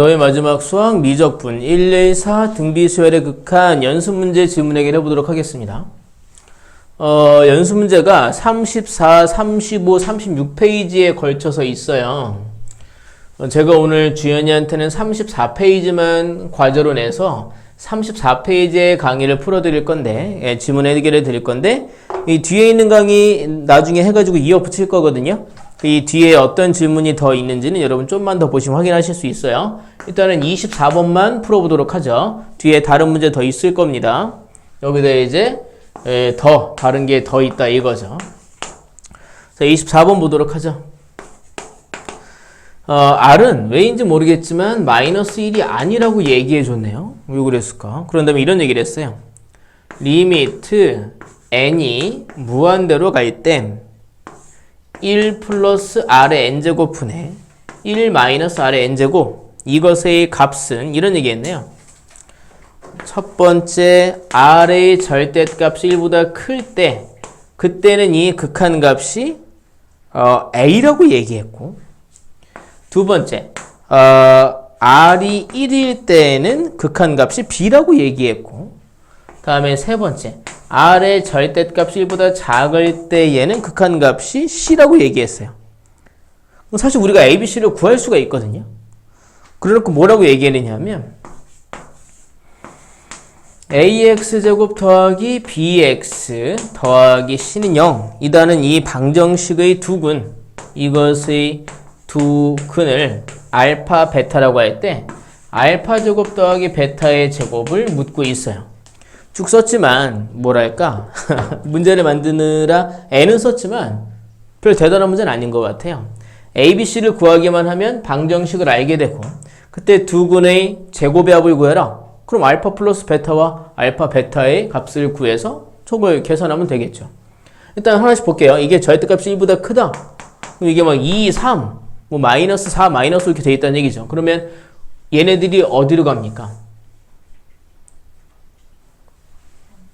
너의 마지막 수학 미적분 114 등비수열의 극한 연습문제 질문 해결해 보도록 하겠습니다. 연습 문제가 34, 35, 36페이지에 걸쳐서 있어요. 제가 오늘 주연이한테는 34페이지만 과제로 내서 34페이지의 강의를 풀어드릴 건데, 지문 해결해 드릴 건데, 이 뒤에 있는 강의 나중에 해가지고 이어 붙일 거거든요. 이 뒤에 어떤 질문이 더 있는지는 여러분 좀만 더 보시면 확인하실 수 있어요. 일단은 24번만 풀어보도록 하죠. 뒤에 다른 문제 더 있을 겁니다. 여기다 이제 더 다른 게 더 있다 이거죠. 자, 24번 보도록 하죠. R은 왜인지 모르겠지만 마이너스 1이 아니라고 얘기해 줬네요. 왜 그랬을까? 그런 다음에 이런 얘기를 했어요. 리미트 n이 무한대로 갈 때 1 플러스 r의 n제곱분의 1 마이너스 r의 n제곱, 이것의 값은 이런 얘기했네요. 첫 번째 r의 절대값이 1보다 클 때, 그때는 이 극한값이 a라고 얘기했고, 두 번째 r이 1일 때는 극한값이 b라고 얘기했고, 다음에 세 번째 r의 절대값이 1보다 작을 때 얘는 극한값이 c라고 얘기했어요. 사실 우리가 a, b, c를 구할 수가 있거든요. 그래놓고 뭐라고 얘기했느냐면 ax제곱 더하기 bx 더하기 c는 0 이다는 이 방정식의 두 근, 이것의 두 근을 알파, 베타라고 할 때 알파 제곱 더하기 베타의 제곱을 묻고 있어요. 쭉 썼지만 뭐랄까 문제를 만드느라 애는 썼지만 별 대단한 문제는 아닌 것 같아요. A, B, C를 구하기만 하면 방정식을 알게 되고, 그때 두 근의 제곱의 합을 구해라. 그럼 알파 플러스 베타와 알파, 베타의 값을 구해서 저걸 계산하면 되겠죠. 일단 하나씩 볼게요. 이게 절대값이 1보다 크다. 그럼 이게 막 2, 3, 뭐 마이너스 4, 마이너스 이렇게 돼 있다는 얘기죠. 그러면 얘네들이 어디로 갑니까?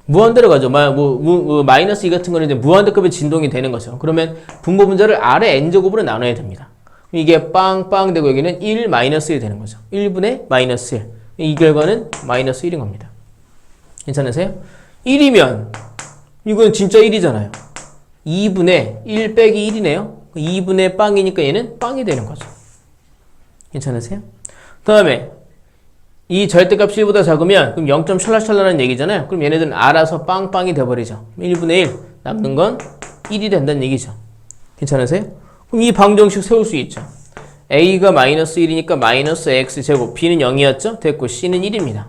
무한대로 가죠. 마이너스 2 같은 거는 이제 무한대급의 진동이 되는 거죠. 그러면 분모 분자를 R의 n제곱으로 나눠야 됩니다. 이게 빵빵 되고 여기는 1 마이너스 1 되는 거죠. 1분의 마이너스 1. 이 결과는 마이너스 1인 겁니다. 괜찮으세요? 1이면 이건 진짜 1이잖아요. 2분의 1 빼기 1이네요. 2분의 빵이니까 얘는 빵이 되는 거죠. 괜찮으세요? 그 다음에 이 절대값이 1보다 작으면 그럼 0점 찰랑찰랑한 얘기잖아요. 그럼 얘네들은 알아서 빵빵이 돼버리죠. 1분의 1 남는 건 1이 된다는 얘기죠. 괜찮으세요? 그럼 이 방정식 세울 수 있죠. a가 마이너스 1이니까 마이너스 x제곱, b는 0이었죠? 됐고 c는 1입니다.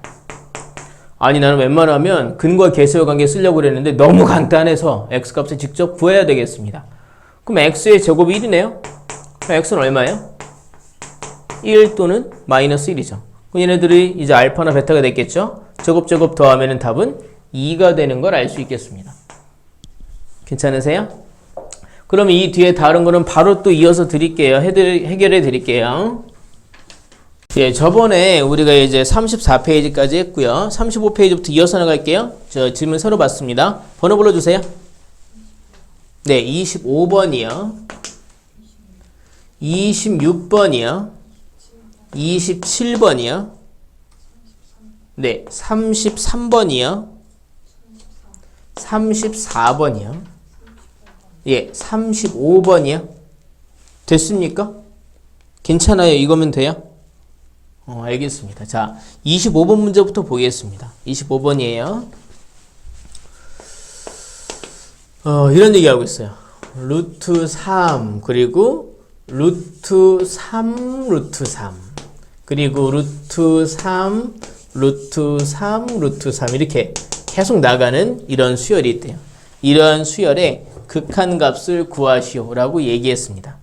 아니 나는 웬만하면 근과 계수의 관계 쓰려고 그랬는데 너무 간단해서 x값을 직접 구해야 되겠습니다. 그럼 x의 제곱이 1이네요? 그럼 x는 얼마예요? 1 또는 마이너스 1이죠. 얘네들이 이제 알파나 베타가 됐겠죠? 제곱 더하면 답은 2가 되는 걸 알 수 있겠습니다. 괜찮으세요? 그럼 이 뒤에 다른 거는 바로 또 이어서 드릴게요. 해결해 드릴게요. 예, 저번에 우리가 이제 34페이지까지 했고요. 35페이지부터 이어서 나갈게요. 저 질문 새로 봤습니다. 번호 불러주세요. 네, 25번이요. 26번이요. 27번이요. 네, 33번이요. 34번이요. 예, 35번이요. 됐습니까? 괜찮아요? 이거면 돼요? 알겠습니다. 자, 25번 문제부터 보겠습니다. 25번이에요. 이런 얘기하고 있어요. 루트 3, 그리고 루트 3, 루트 3, 그리고 루트 3, 루트 3, 루트 3 이렇게 계속 나가는 이런 수열이 있대요. 이러한 수열의 극한값을 구하시오 라고 얘기했습니다.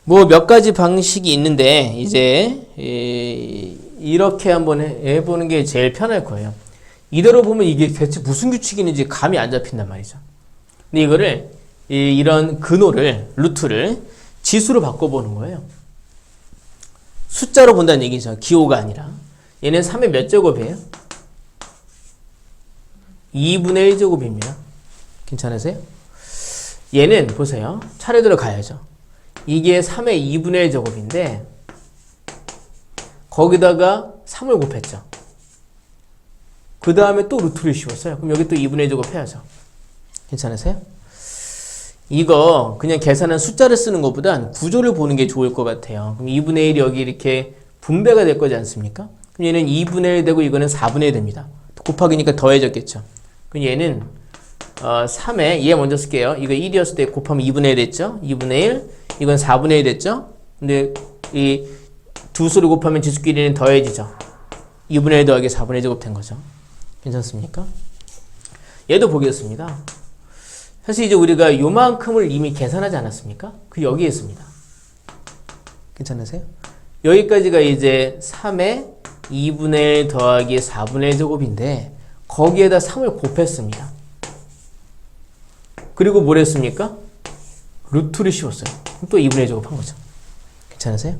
뭐 몇 가지 방식이 있는데 이제 이렇게 한번 해보는 게 제일 편할 거예요. 이대로 보면 이게 대체 무슨 규칙인지 감이 안 잡힌단 말이죠. 근데 이거를 이런 근호를, 루트를 지수로 바꿔보는 거예요. 숫자로 본다는 얘기죠. 기호가 아니라. 얘는 3의 몇 제곱이에요? 2분의 1제곱입니다. 괜찮으세요? 얘는 보세요. 차례대로 가야죠. 이게 3의 2분의 1제곱인데 거기다가 3을 곱했죠. 그 다음에 또 루트를 씌웠어요. 그럼 여기 또 2분의 1 제곱해야죠. 괜찮으세요? 이거 그냥 계산한 숫자를 쓰는 것보단 구조를 보는 게 좋을 것 같아요. 그럼 2분의 1이 여기 이렇게 분배가 될 거지 않습니까? 그럼 얘는 2분의 1 되고 이거는 4분의 1 됩니다. 곱하기니까 더해졌겠죠. 그럼 얘는 3에 얘 먼저 쓸게요. 이거 1이었을 때 곱하면 2분의 1 됐죠? 2분의 1 이건 4분의 1 됐죠? 근데 이 두 수를 곱하면 지수끼리는 더해지죠. 2분의 1 더하기 4분의 1 제곱 된 거죠. 괜찮습니까? 얘도 보겠습니다. 사실 이제 우리가 요만큼을 이미 계산하지 않았습니까? 그 여기에 있습니다. 괜찮으세요? 여기까지가 이제 3의 2분의 1 더하기 4분의 1 제곱인데 거기에다 3을 곱했습니다. 그리고 뭘 했습니까? 루트를 씌웠어요. 또 2분의 1 제곱한 거죠. 괜찮으세요?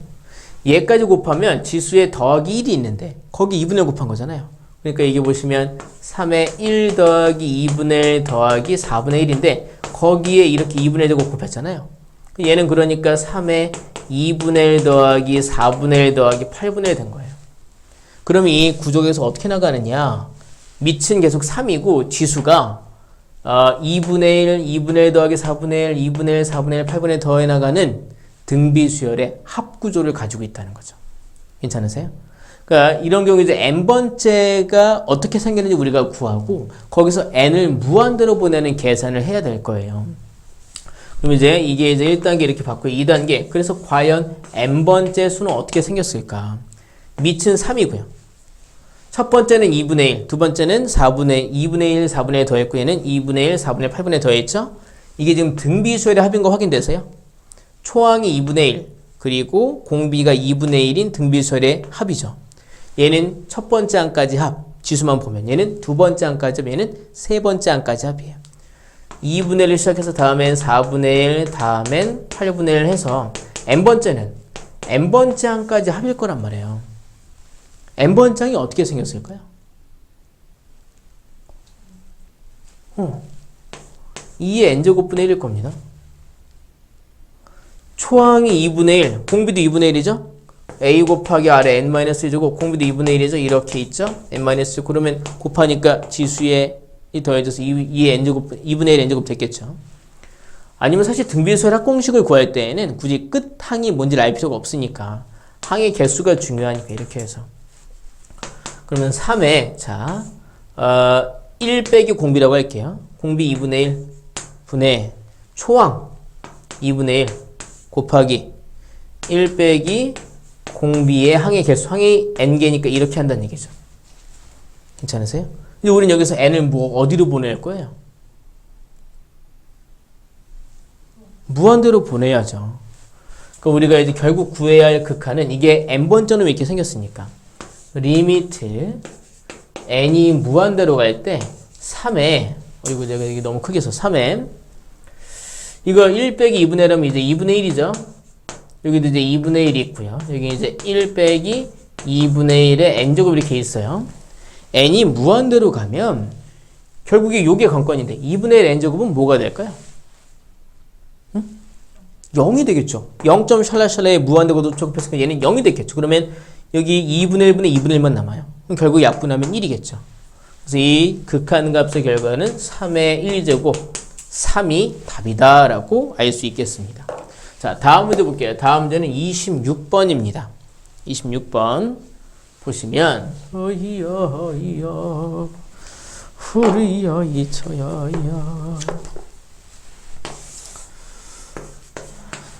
얘까지 곱하면 지수에 더하기 1이 있는데 거기 2분의 1 곱한 거잖아요. 그러니까 이게 보시면 3의 1 더하기 2분의 1 더하기 4분의 1인데 거기에 이렇게 2분의 1 제곱 곱했잖아요. 얘는 그러니까 3의 2분의 1 더하기 4분의 1 더하기 8분의 1 된 거예요. 그럼 이 구조에서 어떻게 나가느냐? 밑은 계속 3이고 지수가 2분의 1, 2분의 1 더하기 4분의 1, 2분의 1, 4분의 1, 8분의 1 더해 나가는 등비수열의 합구조를 가지고 있다는 거죠. 괜찮으세요? 그러니까 이런 경우 이제 n번째가 어떻게 생겼는지 우리가 구하고 거기서 n을 무한대로 보내는 계산을 해야 될 거예요. 그럼 이제 이게 이제 1단계 이렇게 받고 2단계. 그래서 과연 n번째 수는 어떻게 생겼을까? 밑은 3이고요. 첫 번째는 2분의 1, 두 번째는 2분의 1, 4분의 1 더했고 얘는 2분의 1, 4분의 1, 8분의 1 더했죠? 이게 지금 등비수열의 합인 거 확인되세요? 초항이 2분의 1, 그리고 공비가 2분의 1인 등비수열의 합이죠. 얘는 첫 번째 항까지 합, 지수만 보면 얘는 두 번째 항까지 합, 얘는 세 번째 항까지 합이에요. 2분의 1을 시작해서 다음엔 4분의 1, 다음엔 8분의 1 해서 n번째는 n번째 항까지 합일 거란 말이에요. n번째 항이 어떻게 생겼을까요? 2의 n제곱분의 1일 겁니다. 초항이 2분의 1, 공비도 2분의 1이죠? a 곱하기 r의 n-1제곱, 공비도 2분의 1이죠? 이렇게 있죠? n-1, 그러면 곱하니까 지수에 더해져서 2의 n제곱, 2분의 1 n제곱 됐겠죠? 아니면 사실 등비수열 합공식을 구할 때에는 굳이 끝항이 뭔지를 알 필요가 없으니까 항의 개수가 중요하니까 이렇게 해서 그러면 3에 자 1 빼기 공비라고 할게요. 공비 2분의 1 분의 초항 2분의 1 곱하기 1 빼기 공비의 항의 개수, 항이 n개니까 이렇게 한다는 얘기죠. 괜찮으세요? 근데 우리는 여기서 n을 어디로 보낼 거예요? 무한대로 보내야죠. 그러니까 우리가 이제 결국 구해야 할 극한은 이게 n번째는 이렇게 생겼으니까 리미트 n이 무한대로 갈 때 3에 이거 내가 이게 너무 크게 해서 3에 이거 1 빼기 2분의 1 하면 이제 2분의 1이죠. 여기도 이제 2분의 1이 있고요. 여기 이제 1 빼기 2분의 1에 n제곱 이렇게 있어요. n이 무한대로 가면 결국에 요게 관건인데 2분의 1 n제곱은 뭐가 될까요? 0이 되겠죠. 0점 샬라샬라에 무한대고 도착했으니까 얘는 0이 되겠죠. 그러면 여기 2분의 1분의 2분의 1만 남아요. 그럼 결국 약분하면 1이겠죠. 그래서 이 극한값의 결과는 3의 1제곱 3이 답이다 라고 알 수 있겠습니다. 자, 다음 문제 볼게요. 다음 문제는 26번입니다. 26번 보시면 어이야 어이야 후리야 이쳐야야.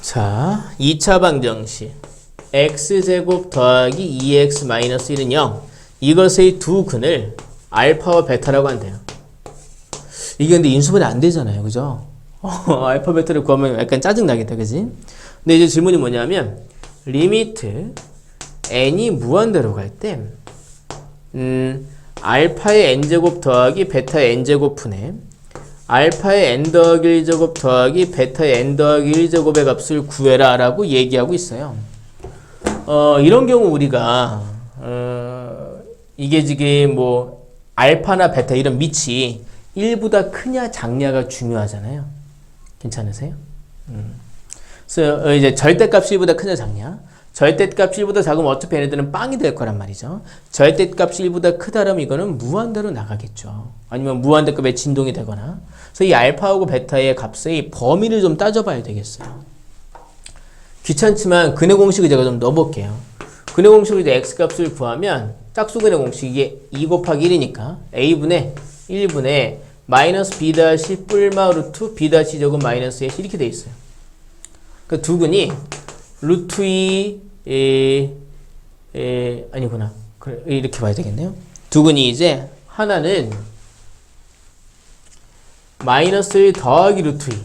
자, 2차 방정식 x제곱 더하기 2x 마이너스 1은 0. 이것의 두 근을 알파와 베타라고 한대요. 이게 근데 인수분해 안 되잖아요. 그죠? 알파 베타를 구하면 약간 짜증나겠다. 그지? 근데 이제 질문이 뭐냐면 리미트 n이 무한대로 갈 때 알파의 n제곱 더하기 베타의 n제곱 분의 알파의 n 더하기 1제곱 더하기 베타의 n 더하기 1제곱의 값을 구해라 라고 얘기하고 있어요. 이런 경우 우리가 이게 지금 뭐 알파나 베타 이런 밑이 1보다 크냐 작냐가 중요하잖아요. 괜찮으세요? 그래서 이제 절대값이 1보다 크냐 작냐. 절대값이 1보다 작으면 어차피 얘네들은 빵이 될 거란 말이죠. 절대값이 1보다 크다라면 이거는 무한대로 나가겠죠. 아니면 무한대급의 진동이 되거나. 그래서 이 알파하고 베타의 값의 범위를 좀 따져봐야 되겠어요. 귀찮지만 근해 공식을 제가 좀 넣어볼게요. 근해 공식으로 이제 x값을 구하면 짝수근해 공식 이게 2 곱하기 1이니까 a분의 1분의 마이너스 b 다시 뿔마 루트 b 다시 제곱 마이너스 a 이렇게 돼 있어요. 그 두근이 루트 2 아니구나. 그래, 이렇게 봐야 되겠네요. 두근이 이제 하나는 마이너스 1 더하기 루트 2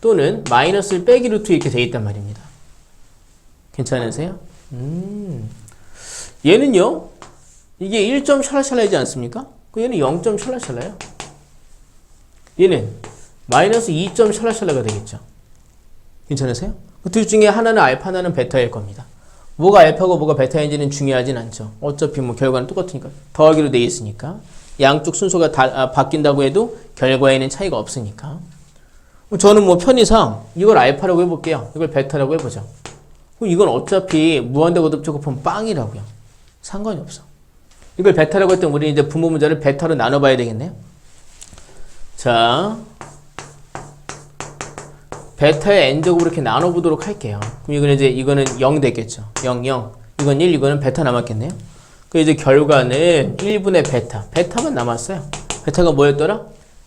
또는 마이너스 1 빼기 루트 2 이렇게 돼 있단 말입니다. 괜찮으세요? 얘는요, 이게 1점 샬라샬라이지 않습니까? 얘는 0점 샬라샬라요. 얘는 마이너스 2점 샬라샬라가 되겠죠. 괜찮으세요? 그 둘 중에 하나는 알파, 하나는 베타일 겁니다. 뭐가 알파고 뭐가 베타인지는 중요하진 않죠. 어차피 뭐 결과는 똑같으니까. 더하기로 돼 있으니까. 양쪽 순서가 바뀐다고 해도 결과에는 차이가 없으니까. 저는 뭐 편의상 이걸 알파라고 해볼게요. 이걸 베타라고 해보죠. 이건 어차피 무한대 거듭 곱하면 빵이라고요. 상관이 없어. 이걸 베타라고 했더니 우리는 이제 분모 문자를 베타로 나눠봐야 되겠네요. 자, 베타의 n제곱으로 이렇게 나눠보도록 할게요. 그럼 이거는 0 되겠죠. 0, 0. 이건 1, 이거는 베타 남았겠네요. 그 이제 결과는 1분의 베타. 베타만 남았어요. 베타가 뭐였더라?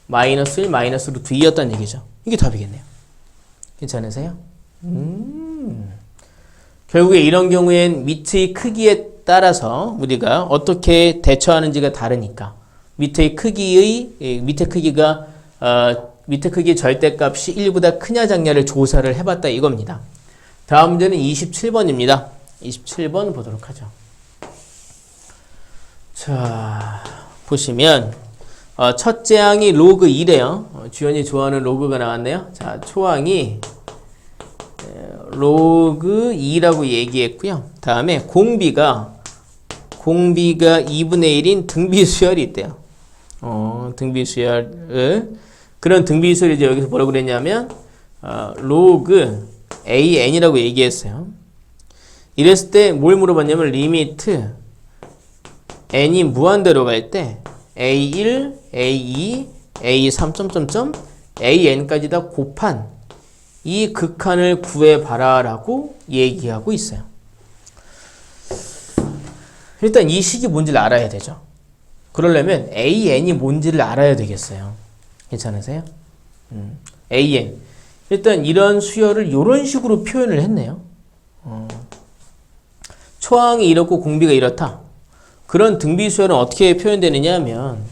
마이너스 1, 마이너스 루트 2였다는 얘기죠. 이게 답이겠네요. 괜찮으세요? 결국에 이런 경우엔 밑의 크기에 따라서 우리가 어떻게 대처하는지가 다르니까 밑에 크기의 절대값이 1보다 크냐 작냐를 조사를 해봤다 이겁니다. 다음 문제는 27번입니다. 27번 보도록 하죠. 자, 보시면 첫째 항이 로그 2래요. 주연이 좋아하는 로그가 나왔네요. 자, 초항이 로그 2라고 얘기했고요. 다음에 공비가 2분의 1인 등비수열이 있대요. 등비수열을 그런 등비수열이 이제 여기서 뭐라고 그랬냐면 로그 AN이라고 얘기했어요. 이랬을 때 뭘 물어봤냐면 리미트 n이 무한대로 갈 때 A1, A2, A3, AN까지 다 곱한 이 극한을 구해봐라 라고 얘기하고 있어요. 일단 이 식이 뭔지를 알아야 되죠. 그러려면 AN이 뭔지를 알아야 되겠어요. 괜찮으세요? AN. 일단 이런 수열을 이런 식으로 표현을 했네요. 초항이 이렇고 공비가 이렇다. 그런 등비수열은 어떻게 표현되느냐 하면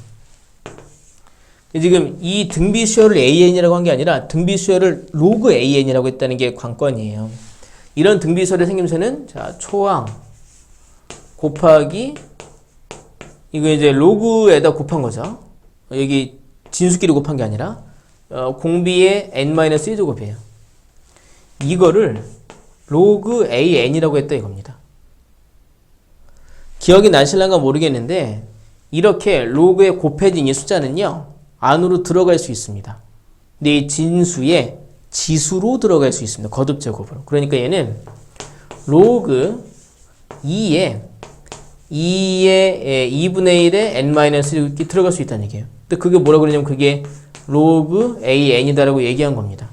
지금 이 등비수열을 AN이라고 한 게 아니라 등비수열을 로그 AN이라고 했다는 게 관건이에요. 이런 등비수열의 생김새는 자, 초항 곱하기 이거 이제 로그에다 곱한 거죠. 여기 진수끼리 곱한 게 아니라 공비의 n-1제곱이에요. 이거를 로그 AN이라고 했다 이겁니다. 기억이 나실란가 모르겠는데 이렇게 로그에 곱해진 이 숫자는요. 안으로 들어갈 수 있습니다. 근데 이 진수에 지수로 들어갈 수 있습니다. 거듭제곱으로. 그러니까 얘는 로그 2에 2분의 1에 n-1이 들어갈 수 있다는 얘기예요. 근데 그게 뭐라고 그러냐면 그게 로그 AN이다라고 얘기한 겁니다.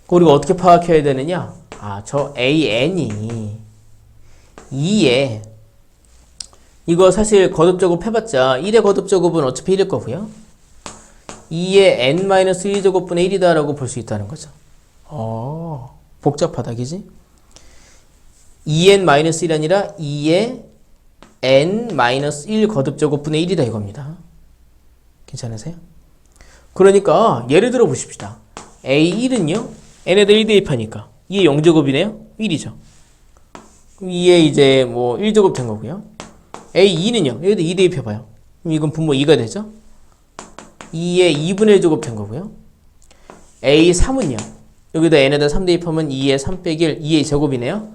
우리가 어떻게 파악해야 되느냐? 저 AN이 2에 이거 사실 거듭제곱 해봤자 1의 거듭제곱은 어차피 1일 거고요. 2의 n-1제곱분의 1이다 라고 볼 수 있다는 거죠. 복잡하다 그지? 2n-1이 아니라 2의 n-1 거듭제곱분의 1이다 이겁니다. 괜찮으세요? 그러니까 예를 들어 보십시다. A1은요. n에다 1 대입하니까 2의 0제곱이네요. 1이죠. 2에 이제 뭐 1제곱 된 거고요. A2는요. 여기다 2 대입해봐요. 그럼 이건 분모 2가 되죠. 2에 2분의 1제곱 된 거고요. A3은요. 여기다 n에다 3 대입하면 2에 3 빼기 1, 2의 제곱이네요.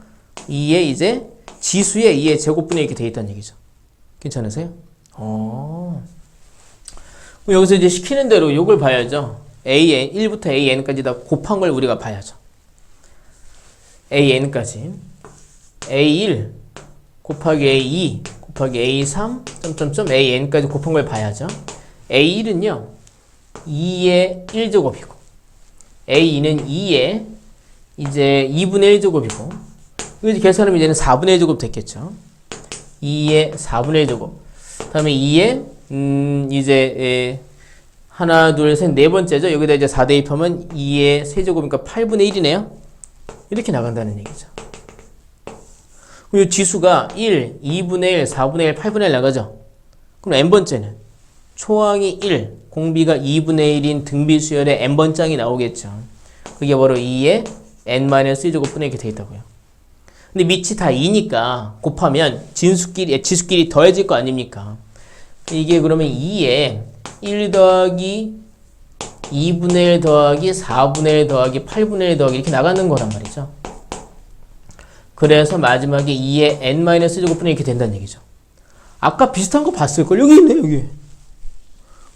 2에 이제 지수에 2의 제곱분의 이렇게 되어 있다는 얘기죠. 괜찮으세요? 여기서 이제 시키는 대로 이걸 봐야죠. AN, 1부터 AN까지 다 곱한 걸 우리가 봐야죠. an까지 a1 곱하기 a2 곱하기 a3 점점점 an까지 곱한 걸 봐야죠. a1은요 2의 1제곱이고 a2는 2의 이제 2분의 1제곱이고 이거 계산하면 이제는 4분의 1제곱 됐겠죠. 2의 4분의 1제곱 다음에 2의 이제 하나 둘셋 네 번째죠. 여기다 이제 4 대입하면 2의 세제곱이니까 8분의 1이네요. 이렇게 나간다는 얘기죠. 그리고 지수가 1, 2분의 1, 4분의 1, 8분의 1 나가죠. 그럼 n번째는 초항이 1, 공비가 2분의 1인 등비 수열의 n번장이 나오겠죠. 그게 바로 2의 n-1제곱분의 이렇게 되어 있다고요. 근데 밑이 다 2니까 곱하면 지수끼리 더해질 거 아닙니까? 이게 그러면 2에 1 더하기 2분의 1 더하기 4분의 1 더하기 8분의 1 더하기 이렇게 나가는 거란 말이죠. 그래서 마지막에 2의 n-제곱분의 이렇게 된다는 얘기죠. 아까 비슷한 거 봤을걸? 여기 있네, 여기.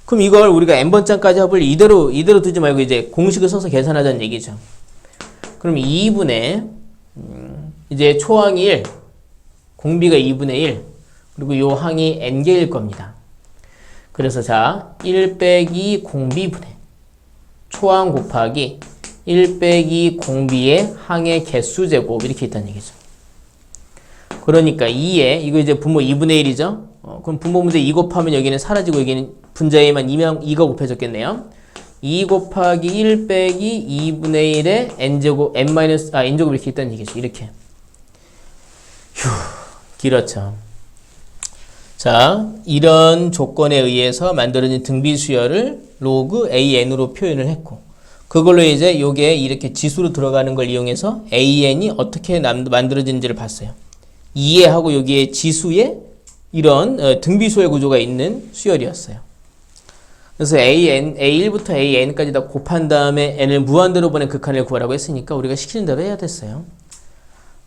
그럼 이걸 우리가 n번장까지 합을 이대로 두지 말고 이제 공식을 써서 계산하자는 얘기죠. 그럼 2분의 이제 초항이 1, 공비가 2분의 1, 그리고 요 항이 n개일 겁니다. 그래서 자, 1 빼기 공비분의 초항 곱하기 1 빼기 공비의 항의 개수 제곱 이렇게 있다는 얘기죠. 그러니까 2에 이거 이제 분모 2분의 1이죠. 그럼 분모 문제 2 곱하면 여기는 사라지고 여기는 분자에만 2가 곱해졌겠네요. 2 곱하기 1 빼기 2분의 1의 n제곱 n제곱 이렇게 있다는 얘기죠. 이렇게. 휴, 길었죠. 자, 이런 조건에 의해서 만들어진 등비 수열을 로그 an으로 표현을 했고, 그걸로 이제 요게 이렇게 지수로 들어가는 걸 이용해서 an이 어떻게 만들어진지를 봤어요. 2에 하고 여기에 지수에 이런 등비 수열 구조가 있는 수열이었어요. 그래서 a1부터 an까지 다 곱한 다음에 n을 무한대로 보낸 극한을 구하라고 했으니까 우리가 시키는 대로 해야 됐어요.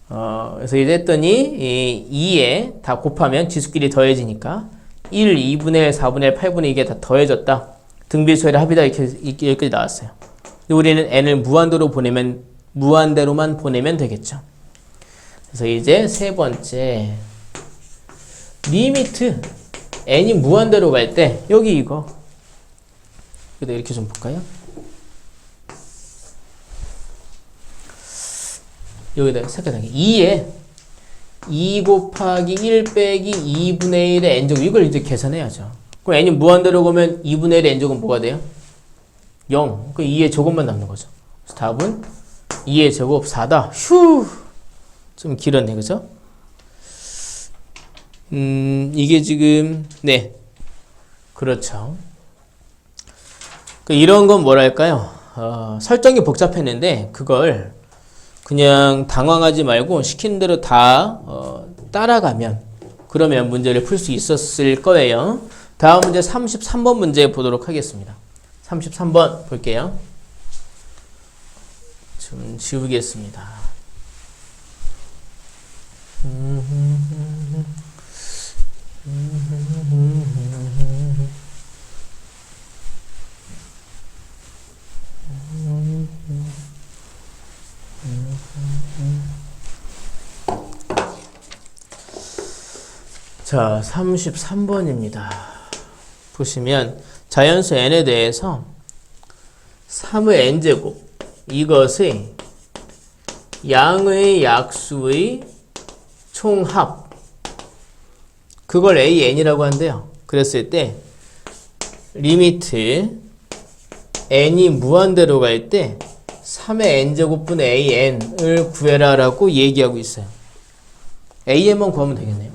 그래서 이제 했더니 2에 다 곱하면 지수끼리 더해지니까 1, 2분의 1, 4분의 1, 8분의 1 이게 다 더해졌다. 등비수열의 합이다 이렇게 여기까지 나왔어요. 우리는 n을 무한대로만 보내면 되겠죠. 그래서 이제 세 번째 리미트 n이 무한대로 갈 때 여기 이거 이렇게 좀 볼까요? 여기다 색깔하기 2에 2 곱하기 1 빼기 2분의 1의 n제곱 이걸 이제 계산해야죠. 그럼 n이 무한대로 가면 2분의 1의 n제곱은 뭐가 돼요? 0. 그 2의 제곱만 남는 거죠. 그래서 답은 2의 제곱 4다. 휴! 좀 길었네, 그죠? 이게 지금 네, 그렇죠. 이런 건 뭐랄까요? 설정이 복잡했는데 그걸 그냥 당황하지 말고 시키는 대로 다 따라가면 그러면 문제를 풀 수 있었을 거예요. 다음 문제 33번 문제 보도록 하겠습니다. 33번 볼게요. 좀 지우겠습니다. 자, 33번입니다. 보시면 자연수 n에 대해서 3의 n제곱 이것의 양의 약수의 총합 그걸 an이라고 한대요. 그랬을 때 리미트 n이 무한대로 갈 때 3의 n제곱분의 an을 구해라 라고 얘기하고 있어요. an만 구하면 되겠네요.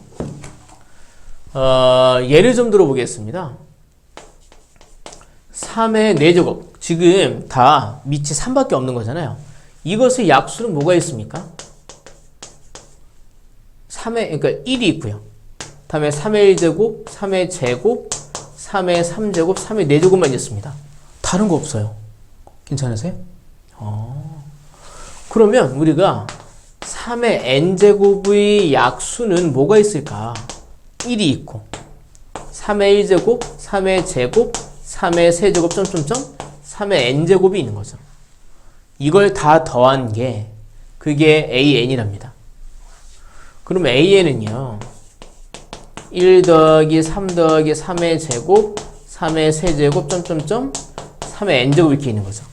예를 좀 들어보겠습니다. 3의 4제곱 지금 다 밑이 3밖에 없는 거잖아요. 이것의 약수는 뭐가 있습니까? 3의 그러니까 1이 있고요. 다음에 3의 1제곱, 3의 제곱, 3의 3제곱, 3의 4제곱만 있습니다. 다른 거 없어요. 괜찮으세요? 그러면 우리가 3의 n제곱의 약수는 뭐가 있을까? 1이 있고 3의 1제곱, 3의 제곱, 3의 세제곱, 3의 n제곱이 있는 거죠. 이걸 다 더한 게 그 그게 AN이랍니다. 그럼 AN은요. 1 더하기 3 더하기 3의 제곱, 3의 세제곱, 점점점, 3의 n제곱 이렇게 있는 거죠.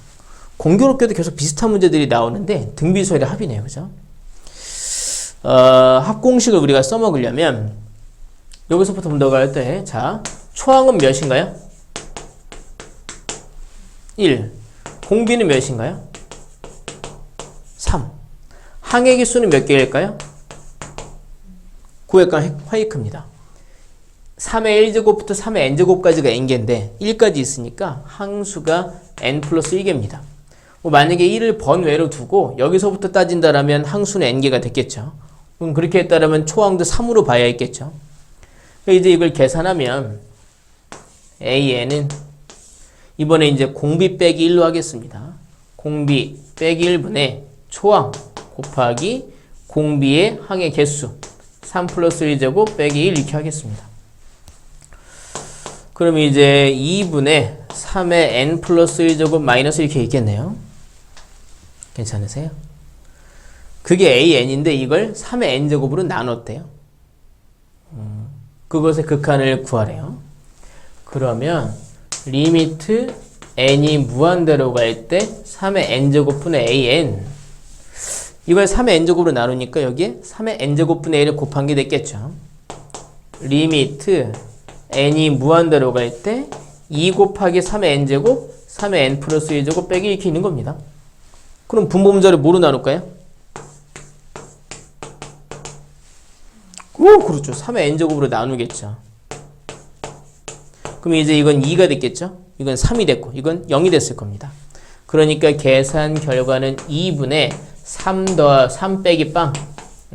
공교롭게도 계속 비슷한 문제들이 나오는데 등비수열의 합이네요. 그죠? 합공식을 우리가 써먹으려면 여기서부터 문제가 할 때, 자, 초항은 몇인가요? 1. 공비는 몇인가요? 3. 항의 기수는 몇 개일까요? 구획관 화이크입니다. 3의 1제곱부터 3의 n제곱까지가 n개인데 1까지 있으니까 항수가 n 플러스 1개입니다. 만약에 1을 번외로 두고 여기서부터 따진다라면 항수는 n개가 됐겠죠. 그럼 그렇게 했다라면 초항도 3으로 봐야 했겠죠. 이제 이걸 계산하면 AN은 이번에 이제 공비 빼기 1로 하겠습니다. 공비 빼기 1분의 초항 곱하기 공비의 항의 개수 3 플러스 1제곱 빼기 1 이렇게 하겠습니다. 그럼 이제 2분의 3의 n 플러스 1제곱 마이너스 이렇게 있겠네요. 괜찮으세요? 그게 AN인데 이걸 3의 n제곱으로 나눴대요. 그것의 극한을 구하래요. 그러면 리미트 n이 무한대로 갈 때 3의 n제곱분의 an 이걸 3의 n제곱으로 나누니까 여기에 3의 n제곱분의 1을 곱한 게 됐겠죠. 리미트 n이 무한대로 갈 때 2 곱하기 3의 n제곱 3의 n 플러스 1제곱 빼기 이렇게 있는 겁니다. 그럼 분모분자를 뭐로 나눌까요? 오, 그렇죠. 3의 n제곱으로 나누겠죠. 그럼 이제 이건 2가 됐겠죠? 이건 3이 됐고 이건 0이 됐을 겁니다. 그러니까 계산 결과는 2분의 3 빼기 빵.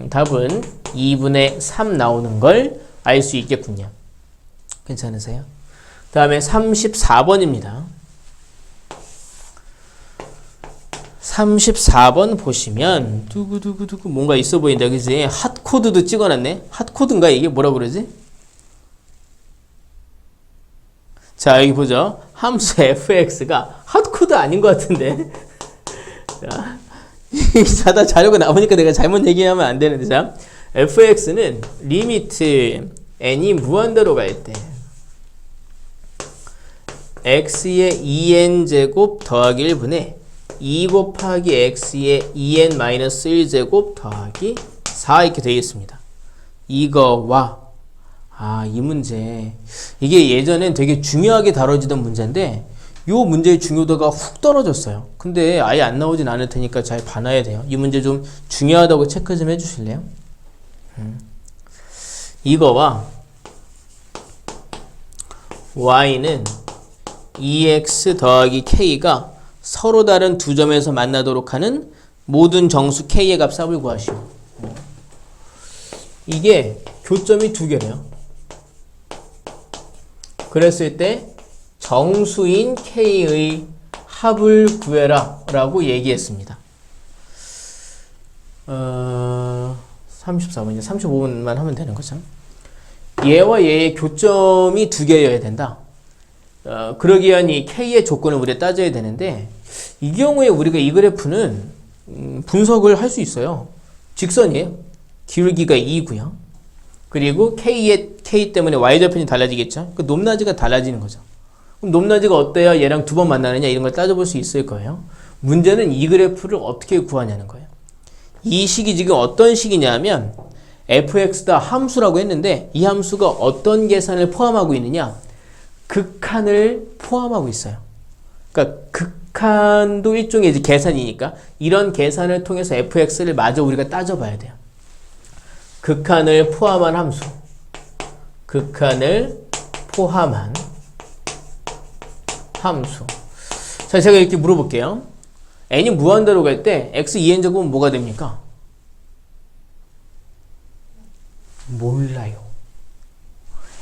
답은 2분의 3 나오는 걸 알 수 있겠군요. 괜찮으세요? 다음에 34번입니다. 34번 보시면 두구두구두구 뭔가 있어 보인다. 그지? 핫코드도 찍어놨네. 핫코드인가 이게 뭐라 그러지? 자, 여기 보죠. 함수 fx가 핫코드 아닌 것 같은데. 자, 자다 자료가 나오니까 내가 잘못 얘기하면 안 되는데. 자, fx는 리미트 n이 무한대로 갈 때 x의 2n제곱 더하기 1분의 2 곱하기 x의 2n-1제곱 더하기 4 이렇게 되겠습니다. 이거와 이 문제 이게 예전엔 되게 중요하게 다뤄지던 문제인데 요 문제의 중요도가 훅 떨어졌어요. 근데 아예 안 나오진 않을 테니까 잘 봐놔야 돼요. 이 문제 좀 중요하다고 체크 좀 해주실래요? 이거와 y는 2x 더하기 k가 서로 다른 두 점에서 만나도록 하는 모든 정수 k의 값 쌉을 구하시오. 이게 교점이 두 개래요. 그랬을 때 정수인 k의 합을 구해라 라고 얘기했습니다. 34번 이제 35분만 하면 되는 거죠. 얘와 얘의 교점이 두 개여야 된다. 그러기 위한 이 K의 조건을 우리가 따져야 되는데 이 경우에 우리가 이 그래프는 분석을 할 수 있어요. 직선이에요. 기울기가 2고요. 그리고 K 때문에 Y좌편이 달라지겠죠. 그 높낮이가 달라지는 거죠. 그럼 높낮이가 어때야 얘랑 두 번 만나느냐 이런 걸 따져볼 수 있을 거예요. 문제는 이 그래프를 어떻게 구하냐는 거예요. 이 식이 지금 어떤 식이냐면 fx다 함수라고 했는데 이 함수가 어떤 계산을 포함하고 있느냐? 극한을 포함하고 있어요. 그러니까 극한도 일종의 이제 계산이니까 이런 계산을 통해서 fx를 마저 우리가 따져봐야 돼요. 극한을 포함한 함수. 극한을 포함한 함수. 자, 제가 이렇게 물어볼게요. n이 무한대로 갈 때 x 2n제곱은 뭐가 됩니까? 몰라요.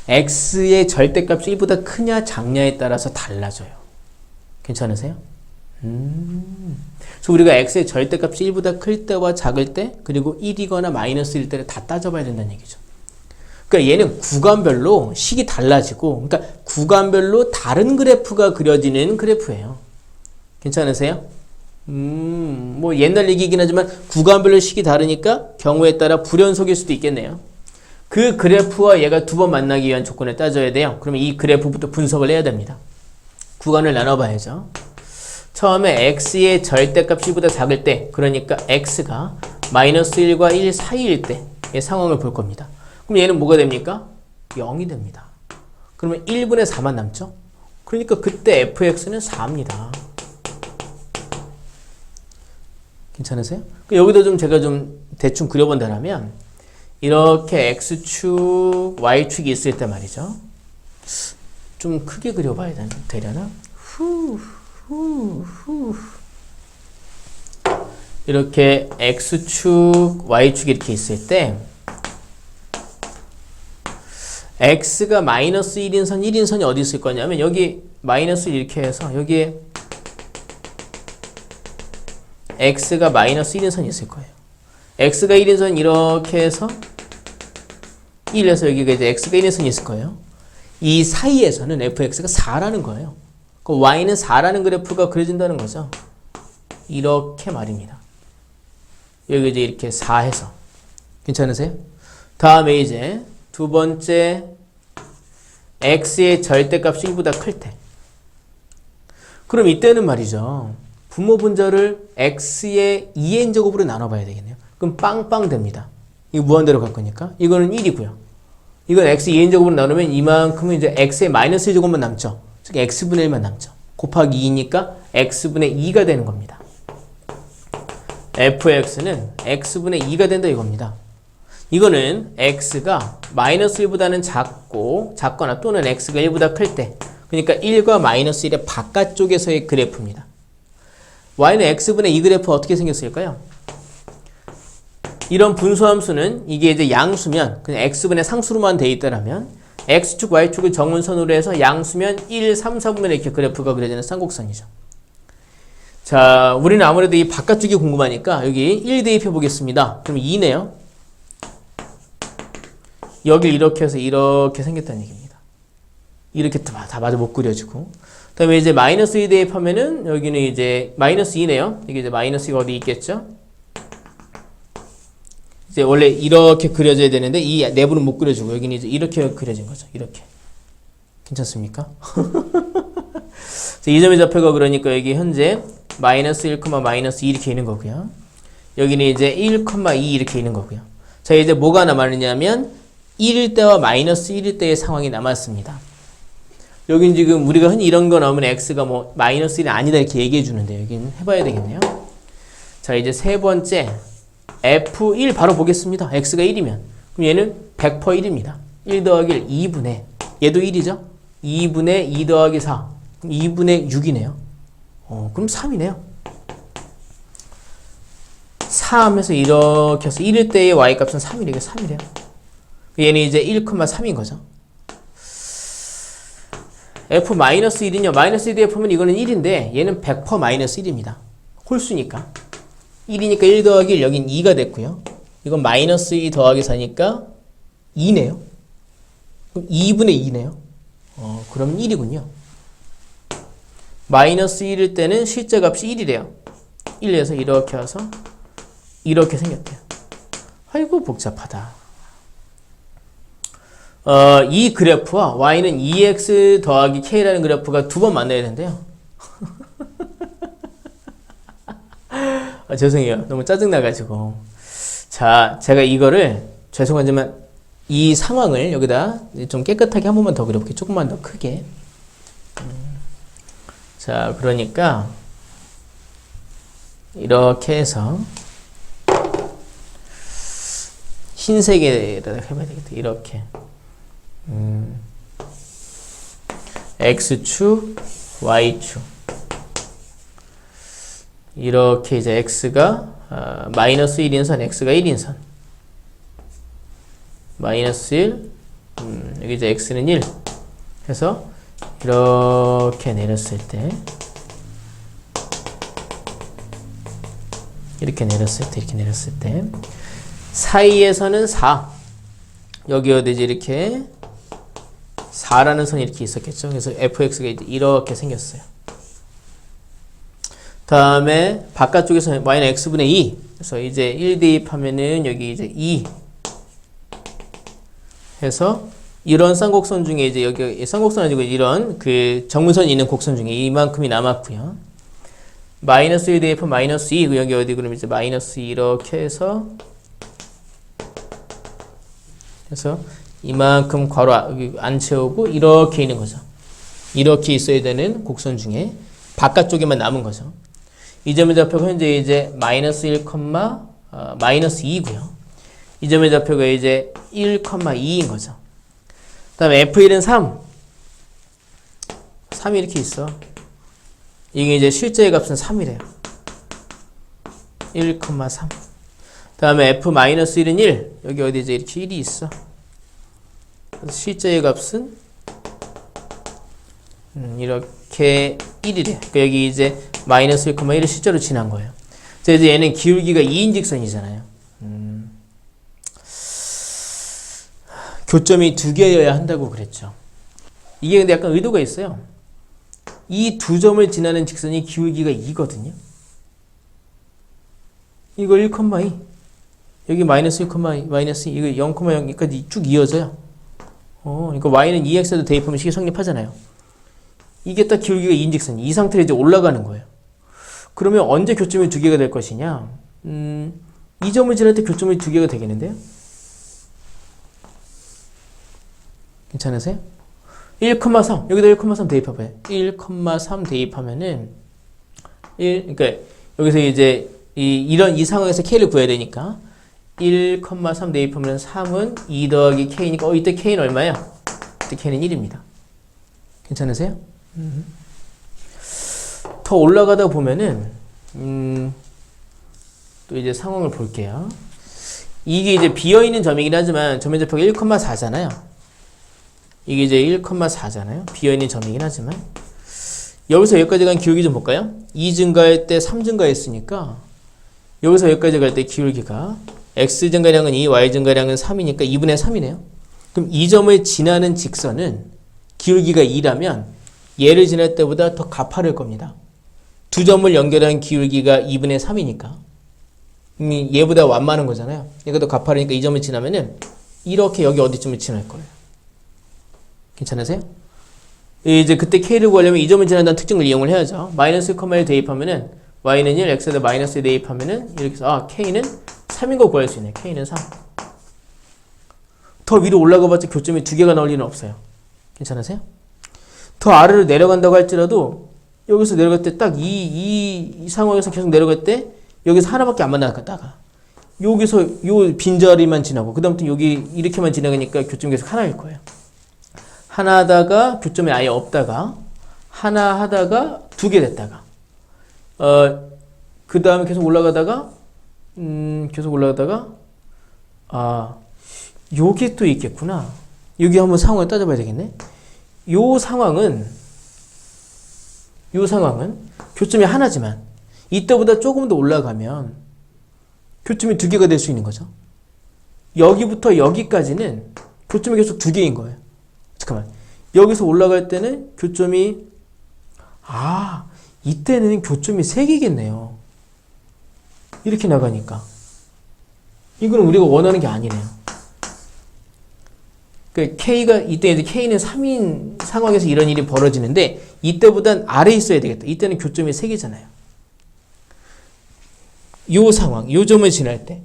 x의 절대값이 1보다 크냐 작냐에 따라서 달라져요. 괜찮으세요? 그래서 우리가 x의 절대값이 1보다 클 때와 작을 때 그리고 1이거나 마이너스일 때를 다 따져봐야 된다는 얘기죠. 그러니까 얘는 구간별로 식이 달라지고 그러니까 구간별로 다른 그래프가 그려지는 그래프예요. 괜찮으세요? 뭐 옛날 얘기이긴 하지만 구간별로 식이 다르니까 경우에 따라 불연속일 수도 있겠네요. 그 그래프와 얘가 두 번 만나기 위한 조건을 따져야 돼요. 그러면 이 그래프부터 분석을 해야 됩니다. 구간을 나눠봐야죠. 처음에 x의 절대값 c보다 작을 때, 그러니까 x가 마이너스 1과 1 사이일 때의 상황을 볼 겁니다. 그럼 얘는 뭐가 됩니까? 0이 됩니다. 그러면 1분의 4만 남죠? 그러니까 그때 fx는 4입니다. 괜찮으세요? 여기도 좀 제가 좀 대충 그려본다면 이렇게 x축, y축이 있을 때 말이죠. 좀 크게 그려봐야 되려나? 이렇게 x축, y축이 이렇게 있을 때 x가 마이너스 1인선, 1인선이 어디 있을 거냐면 여기 마이너스 이렇게 해서 여기에 x가 마이너스 1인선이 있을 거예요. x가 1인선 이렇게 해서 1에서 여기가 이제 x가 1인선이 있을 거예요. 이 사이에서는 fx가 4라는 거예요. 그 y는 4라는 그래프가 그려진다는 거죠. 이렇게 말입니다. 여기 이제 이렇게 4 해서. 괜찮으세요? 다음에 이제 두 번째 x의 절대값이 1보다 클 때. 그럼 이때는 말이죠. 분모 분자를 x의 2n제곱으로 나눠봐야 되겠네요. 그럼 빵빵 됩니다. 이거 무한대로 갈 거니까. 이거는 1이고요. 이건 x 2n제곱으로 나누면 이만큼은 이제 x의 마이너스 1제곱만 남죠. 즉 x분의 1만 남죠. 곱하기 2니까 x분의 2가 되는 겁니다. fx는 x분의 2가 된다 이겁니다. 이거는 x가 마이너스 1보다는 작거나 또는 x가 1보다 클 때, 그러니까 1과 마이너스 1의 바깥쪽에서의 그래프입니다. y는 x분의 2 그래프 어떻게 생겼을까요? 이런 분수함수는 이게 이제 양수면 그냥 x분의 상수로만 되어 있다라면 x축, y축을 정운선으로 해서 양수면 1, 3, 4분의 이렇게 그래프가 그려지는 쌍곡선이죠. 자, 우리는 아무래도 이 바깥쪽이 궁금하니까 여기 1 대입해 보겠습니다. 그럼 2네요. 여길 이렇게 해서 이렇게 생겼다는 얘기입니다. 이렇게 다 마저 못 그려지고. 그 다음에 이제 마이너스 2 대입하면은 여기는 이제 마이너스 2네요. 이게 이제 마이너스 2가 어디 있겠죠? 이제 원래 이렇게 그려져야 되는데 이 내부는 못 그려주고 여기는 이제 이렇게 그려진 거죠. 이렇게. 괜찮습니까? 이 점의 좌표가 그러니까 여기 현재 마이너스 1, 마이너스 2 이렇게 있는 거고요. 여기는 이제 1, 2 이렇게 있는 거고요. 자, 이제 뭐가 남았느냐면 1일 때와 마이너스 1일 때의 상황이 남았습니다. 여긴 지금 우리가 흔히 이런 거 나오면 x가 뭐 마이너스 1이 아니다 이렇게 얘기해 주는데 여기는 해봐야 되겠네요. 자, 이제 세 번째 f1 바로 보겠습니다. x가 1이면 그럼 얘는 100% 1입니다. 1 더하기 1 2분의 얘도 1이죠. 2분의 2 더하기 4 그럼 2분의 6이네요. 그럼 3이네요. 3에서 이렇게 해서 1일 때의 y값은 3이래요. 3이래요. 얘는 이제 1,3인 거죠. f-1이요. 마이너스 1 대입하면 이거는 1인데 얘는 100% 마이너스 1입니다. 홀수니까. 1이니까 1 더하기 1 여긴 2가 됐고요. 이건 마이너스 2 더하기 4니까 2네요. 그럼 2분의 2네요. 그럼 1이군요. 마이너스 1일 때는 실제값이 1이래요. 1에서 이렇게 와서 이렇게 생겼대요. 아이고 복잡하다. 이 그래프와 y는 2x 더하기 k라는 그래프가 두 번 만나야 된대요. 죄송해요. 너무 짜증나가지고. 자, 제가 이거를 죄송하지만 이 상황을 여기다 좀 깨끗하게 한 번만 더 그려볼게요. 조금만 더 크게. 자, 그러니까 이렇게 해서 흰색에다 해봐야 되겠다. 이렇게. x축, y축. 이렇게 이제 x가 마이너스 1인선, x가 1인선. 마이너스 1, 여기 이제 x는 1 해서 이렇게 내렸을 때 이렇게 내렸을 때 사이에서는 4 여기 어디지 이렇게 4라는 선이 이렇게 있었겠죠. 그래서 fx가 이렇게 생겼어요. 다음에 바깥쪽에서 y는 x분의 2. 그래서 이제 1 대입하면은 여기 이제 2 해서 이런 쌍곡선 중에 이제 여기 쌍곡선 아니고 이런 그 정문선이 있는 곡선 중에 이만큼이 남았고요. 마이너스 1 대입은 마이너스 2. 여기 어디 그럼 이제 마이너스 2 이렇게 해서 이만큼 괄호 안 채우고 이렇게 있는 거죠. 이렇게 있어야 되는 곡선 중에 바깥쪽에만 남은 거죠. 이 점의 좌표가 현재 이제 마이너스 1, 마이너스 2고요. 이 점의 좌표가 이제 1, 2인 거죠. 그 다음에 F1은 3. 3이 이렇게 있어. 이게 이제 실제의 값은 3이래요. 1, 3. 그 다음에 F-1은 1. 여기 어디 이제 이렇게 1이 있어. 실제의 값은 이렇게 1이래. 그러니까 여기 이제 마이너스 1,1을 실제로 지난 거예요. 자, 이제 얘는 기울기가 2인 직선이잖아요. 교점이 2개여야 한다고 그랬죠. 이게 근데 약간 의도가 있어요. 이 두 점을 지나는 직선이 기울기가 2거든요. 이거 1,2. 여기 마이너스 1,2, 마이너스 2, 이거 0,0까지 쭉 이어져요. 그러니까 y는 2x에도 대입하면 식이 성립하잖아요. 이게 딱 기울기가 2인 직선이 이 상태로 이제 올라가는 거예요. 그러면 언제 교점이 2개가 될 것이냐? 이 점을 지날 때 교점이 2개가 되겠는데요? 괜찮으세요? 1,3 여기다 1,3 대입해봐요. 1,3 대입하면은 그러니까 여기서 이제 이 상황에서 k를 구해야 되니까 1,3 대입하면 3은 2 더하기 k니까 이때 k는 얼마야? 이때 k는 1입니다. 괜찮으세요? 더 올라가다 보면은 또 이제 상황을 볼게요. 이게 이제 비어있는 점이긴 하지만 점의 좌표가 1,4잖아요. 이게 이제 1,4잖아요. 비어있는 점이긴 하지만 여기서 여기까지 간 기울기 좀 볼까요? 2 증가할 때 3 증가했으니까 여기서 여기까지 갈 때 기울기가 x 증가량은 2, y 증가량은 3이니까 2분의 3이네요. 그럼 이 점을 지나는 직선은 기울기가 2라면 얘를 지날 때보다 더 가파를 겁니다. 두 점을 연결한 기울기가 2분의 3이니까 얘보다 완만한 거잖아요. 얘가 더 가파르니까 이 점을 지나면은 이렇게 여기 어디쯤을 지날 거예요. 괜찮으세요? 이제 그때 k를 구하려면 이 점을 지난다는 특징을 이용을 해야죠. 마이너스 1,1 대입하면은 y는 1, x에다 마이너스 1 대입하면은 이렇게 해서 k는 3인 거 구할 수 있네. k는 3. 더 위로 올라가봤자 교점이 2개가 나올 리는 없어요. 괜찮으세요? 더 아래로 내려간다고 할지라도 여기서 내려갈 때 딱 이 상황에서 계속 내려갈 때 여기서 하나밖에 안 만나다가 여기서 요 빈자리만 지나고 그 다음부터 여기 이렇게만 지나가니까 교점이 계속 하나일 거예요. 하나 하다가 교점이 아예 없다가 하나 하다가 2개 됐다가 그 다음에 계속 올라가다가 요게 또 있겠구나. 여기 한번 상황을 따져봐야 되겠네. 요 상황은 교점이 하나지만 이때보다 조금 더 올라가면 교점이 2개가 될 수 있는 거죠. 여기부터 여기까지는 교점이 계속 2개인 거예요. 잠깐만. 여기서 올라갈 때는 교점이 이때는 교점이 3개겠네요. 이렇게 나가니까. 이거는 우리가 원하는 게 아니네요. 그 K가 이때 이제 K는 3인 상황에서 이런 일이 벌어지는데 이때보단 아래에 있어야 되겠다. 이때는 교점이 3개잖아요. 요 상황, 요 점을 지날 때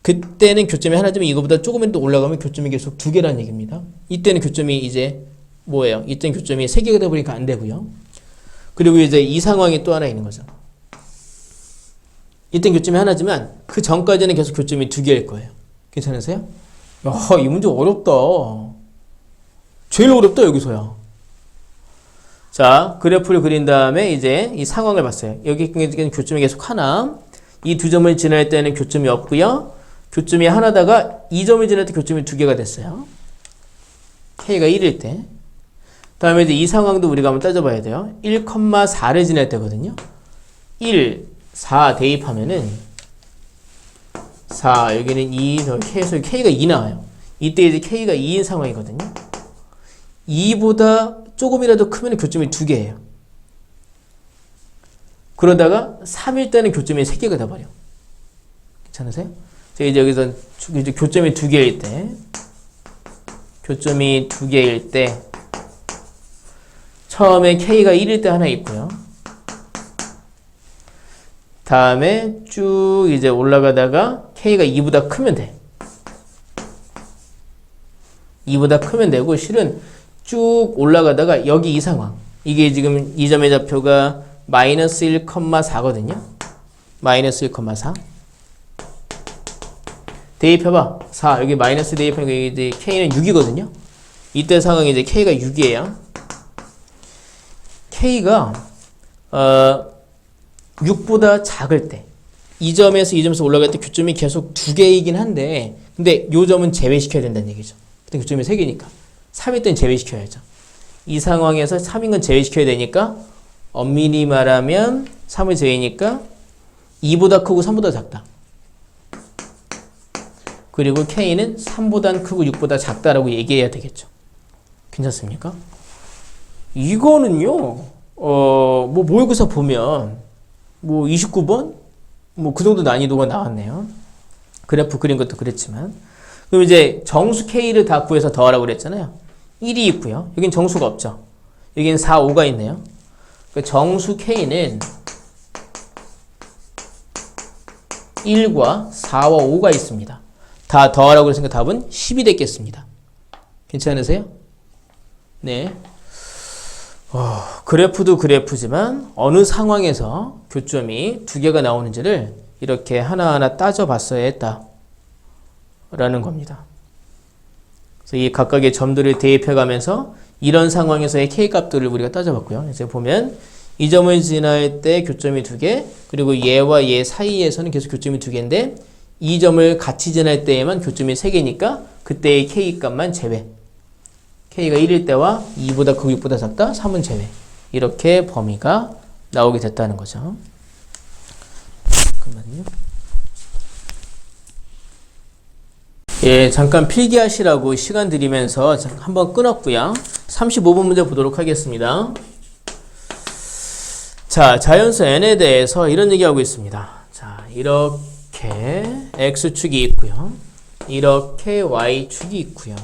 그때는 교점이 하나지만 이거보다 조금만 더 올라가면 교점이 계속 2개라는 얘기입니다. 이때는 교점이 이제 뭐예요? 이때는 교점이 3개가 되다 보니까 안 되고요. 그리고 이제 이 상황이 또 하나 있는 거죠. 이때는 교점이 하나지만 그 전까지는 계속 교점이 2개일 거예요. 괜찮으세요? 이 문제 어렵다. 제일 어렵다 여기서야. 자, 그래프를 그린 다음에 이제 이 상황을 봤어요. 여기 교점이 계속 하나. 이 두 점을 지날 때는 교점이 없고요. 교점이 하나다가 이 점을 지날 때 교점이 2개가 됐어요. K가 1일 때. 다음에 이제 이 상황도 우리가 한번 따져봐야 돼요. 1,4를 지날 때거든요. 1, 4 대입하면은 4, 여기는 2, K에서 K가 2 나와요. 이때 이제 K가 2인 상황이거든요. 2보다 조금이라도 크면 교점이 2개예요. 그러다가 3일 때는 교점이 3개가 돼버려. 괜찮으세요? 자, 이제 여기서 이제 교점이 2개일 때, 교점이 2개일 때, 처음에 K가 1일 때 하나 있고요. 다음에 쭉 이제 올라가다가 K가 2보다 크면 돼. 2보다 크면 되고, 실은 쭉 올라가다가 여기 이 상황. 이게 지금 이 점의 좌표가 마이너스 1,4거든요. 마이너스 1,4. 대입해봐. 4. 여기 마이너스 대입하니까 이제 K는 6이거든요. 이때 상황이 이제 K가 6이에요. K가 6보다 작을 때, 이 점에서 이 점에서 올라갈 때 교점이 계속 2개이긴 한데, 근데 이 점은 제외시켜야 된다는 얘기죠. 그때 교점이 3개니까 3일 때는 제외시켜야죠. 이 상황에서 3인 건 제외시켜야 되니까, 엄밀히 말하면 3을 제외니까 2보다 크고 3보다 작다. 그리고 K는 3보다 크고 6보다 작다라고 얘기해야 되겠죠. 괜찮습니까? 이거는요, 뭐 모의고사 보면 뭐 29번? 뭐 그 정도 난이도가 나왔네요. 그래프 그린 것도 그랬지만. 그럼 이제 정수 K를 다 구해서 더하라고 그랬잖아요. 1이 있고요. 여긴 정수가 없죠. 여긴 4, 5가 있네요. 정수 K는 1과 4와 5가 있습니다. 다 더하라고 했으니까 답은 10이 됐겠습니다. 괜찮으세요? 네. 그래프도 그래프지만 어느 상황에서 교점이 2개가 나오는지를 이렇게 하나하나 따져봤어야 했다 라는 겁니다. 그래서 이 각각의 점들을 대입해가면서 이런 상황에서의 K값들을 우리가 따져봤고요. 이제 보면 이 점을 지날 때 교점이 2개, 그리고 얘와 얘 사이에서는 계속 교점이 2개인데 이 점을 같이 지날 때에만 교점이 3개니까 그때의 K값만 제외. K가 1일 때와 2보다 크고 6보다 작다, 3은 제외. 이렇게 범위가 나오게 됐다는 거죠. 잠깐만요. 예, 잠깐 필기하시라고 시간 드리면서 한번 끊었고요. 35번 문제 보도록 하겠습니다. 자, 자연수 n에 대해서 이런 얘기하고 있습니다. 자, 이렇게 x축이 있고요. 이렇게 y축이 있고요.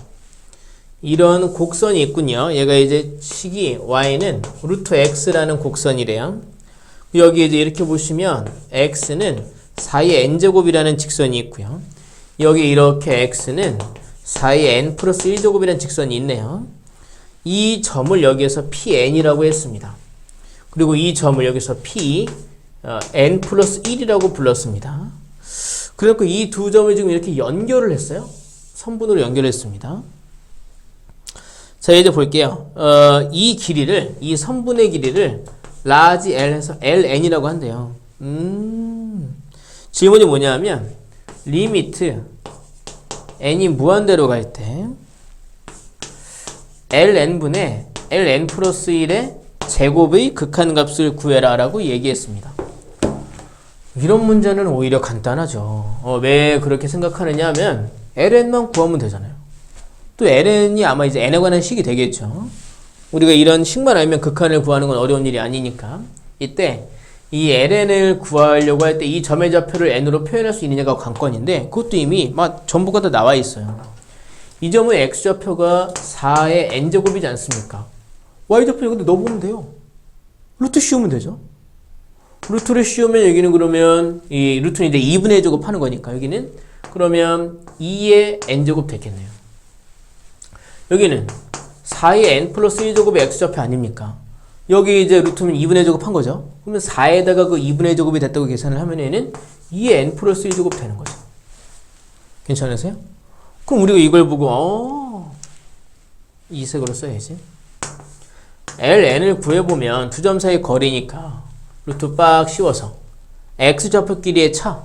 이런 곡선이 있군요. 얘가 이제 식이 y는 루트 x라는 곡선이래요. 여기 이제 이렇게 보시면 x는 4의 n제곱이라는 직선이 있고요. 여기 이렇게 x는 4의 n 플러스 1제곱이라는 직선이 있네요. 이 점을 여기에서 Pn이라고 했습니다. 그리고 이 점을 여기서 n 플러스 1이라고 불렀습니다. 그래서 이 두 점을 지금 이렇게 연결을 했어요. 선분으로 연결했습니다. 자, 이제 볼게요. 이 길이를, 이 선분의 길이를 라지 L 해서 LN이라고 한대요. 질문이 뭐냐면, 리미트 n이 무한대로 갈 때 ln분의 ln 플러스 1의 제곱의 극한값을 구해라 라고 얘기했습니다. 이런 문제는 오히려 간단하죠. 왜 그렇게 생각하느냐 하면 ln만 구하면 되잖아요. 또 ln이 아마 이제 n에 관한 식이 되겠죠. 우리가 이런 식만 알면 극한을 구하는 건 어려운 일이 아니니까 이때 이 ln을 구하려고 할 때 이 점의 좌표를 n으로 표현할 수 있느냐가 관건인데 그것도 이미 막 전부가 다 나와 있어요. 이 점의 x좌표가 4의 n제곱이지 않습니까? y좌표 근데 넣어보면 돼요. 루트 씌우면 되죠. 루트를 씌우면 여기는 그러면 이 루트는 이제 2분의 1제곱 하는 거니까 여기는 그러면 2의 n제곱 되겠네요. 여기는 4의 n 플러스 1제곱의 x좌표 아닙니까? 여기 이제 루트면 2분의 1제곱 한 거죠. 그러면 4에다가 그 2분의 1제곱이 됐다고 계산을 하면 얘는 2의 n 플러스 1제곱 되는 거죠. 괜찮으세요? 그럼 우리가 이걸 보고 이 색으로 써야지. ln을 구해보면 두 점 사이 거리니까 루트 빡 씌워서 x좌표끼리의 차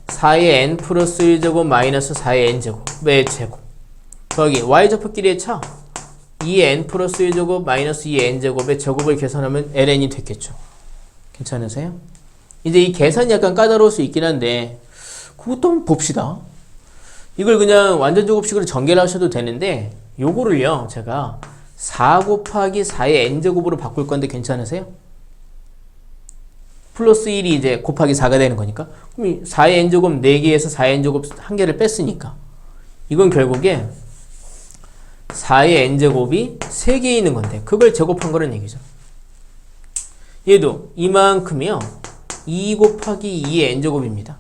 4의 n 플러스 1제곱 마이너스 4의 n제곱의 제곱 더하기 y좌표끼리의 차 2의 n 플러스 1제곱 마이너스 2의 n제곱의 제곱을 계산하면 ln이 됐겠죠. 괜찮으세요? 이제 이 계산이 약간 까다로울 수 있긴 한데 그것도 한번 봅시다. 이걸 그냥 완전 제곱식으로 전개를 하셔도 되는데 요거를요 제가 4 곱하기 4의 n제곱으로 바꿀 건데 괜찮으세요? 플러스 1이 이제 곱하기 4가 되는 거니까. 그럼 4의 n제곱 4개에서 4의 n제곱 1개를 뺐으니까. 이건 결국에 4의 n제곱이 3개 있는 건데 그걸 제곱한 거란 얘기죠. 얘도 이만큼이요. 2 곱하기 2의 n제곱입니다.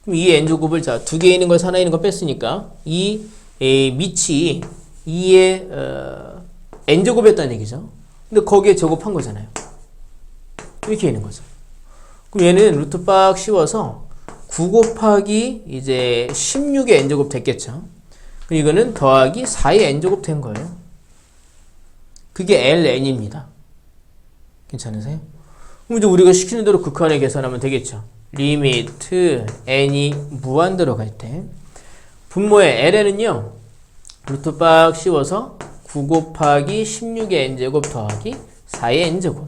그럼 2의 n제곱을 자, 2개 있는 걸 하나 있는 거 뺐으니까 이 밑이 2의 n제곱이었다는 얘기죠. 근데 거기에 제곱한 거잖아요. 이렇게 있는 거죠. 그럼 얘는 루트 빡 씌워서 9 곱하기 이제 16의 n제곱 됐겠죠. 그럼 이거는 더하기 4의 n제곱 된 거예요. 그게 ln입니다. 괜찮으세요? 그럼 이제 우리가 시키는 대로 극한에 계산하면 되겠죠. 리미트 n이 무한 들어갈 때 분모의 ln은요. 루트 빡 씌워서 9 곱하기 16의 n제곱 더하기 4의 n제곱.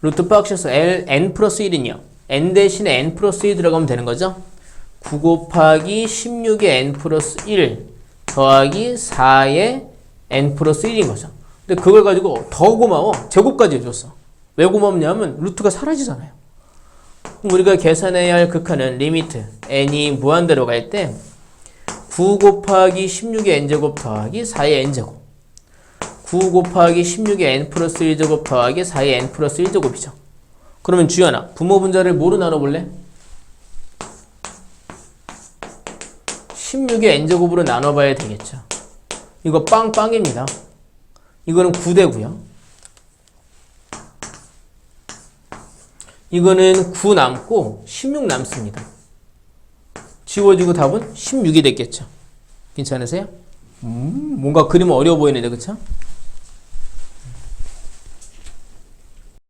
루트 빡 씌워서 n 플러스 1은요. n 대신에 n 플러스 1 들어가면 되는 거죠. 9 곱하기 16의 n 플러스 1 더하기 4의 n 플러스 1인 거죠. 근데 그걸 가지고 더 고마워. 제곱까지 해줬어. 왜 고맙냐면 루트가 사라지잖아요. 그럼 우리가 계산해야 할 극한은 리미트 n이 무한대로 갈 때 9 곱하기 16의 n제곱 더하기 4의 n제곱 9 곱하기 16의 n 플러스 1제곱 더하기 4의 n 플러스 1제곱이죠. 그러면 주연아, 분모 분자를 뭐로 나눠볼래? 16의 n제곱으로 나눠봐야 되겠죠. 이거 빵빵입니다. 이거는 9되고요. 이거는 9 남고 16 남습니다. 지워지고 답은 16이 됐겠죠. 괜찮으세요? 뭔가 그림 어려워 보이는데, 그쵸?